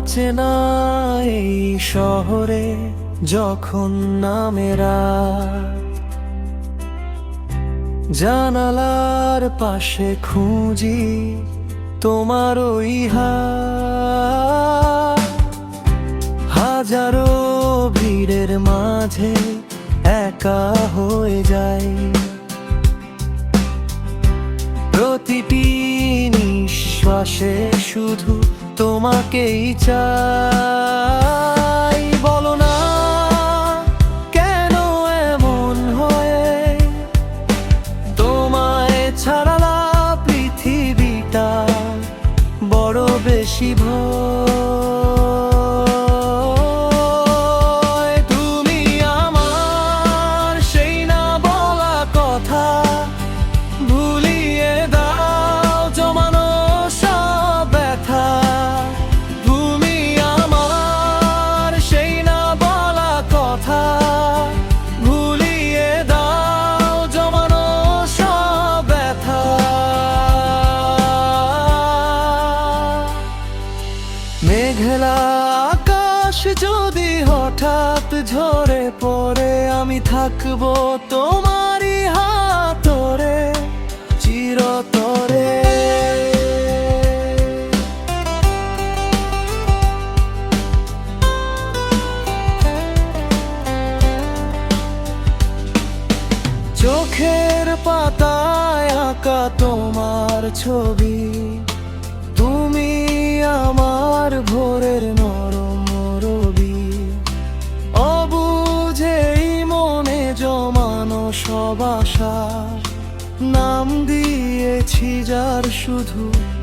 অচেনা এই শহরে যখন নামেরা জানালার পাশে খুঁজি তোমার ওই হাজারো ভিড়ের মাঝে একা হয়ে যাই। প্রতিটি নিঃশ্বাসে শুধু তোমাকেই চাই। বলো না কেন এমন হয়, তোমায় ছাড়া পৃথিবীটা বড় বেশি ভয়। তুমি আমার সেই না বলা কথা ভুলিয়ে দাও জমানো সব ব্যথা। তুমি আমার সেই না বলা কথা ভুলিয়ে দাও জমানো সব ব্যথা। মেঘলা আকাশ যদি হঠাৎ ঝরে পড়ে, আমি থাকবো তোমারই হাতরে চিরতরে। চোখের পাতায় আঁকা তোমার ছবি, তুমি আমার ভোরের নরম রবি। অবুঝেই মনে জমানো সব আশা নাম দিয়েছি যার শুধু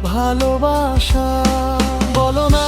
ভালোবাসা। বলো না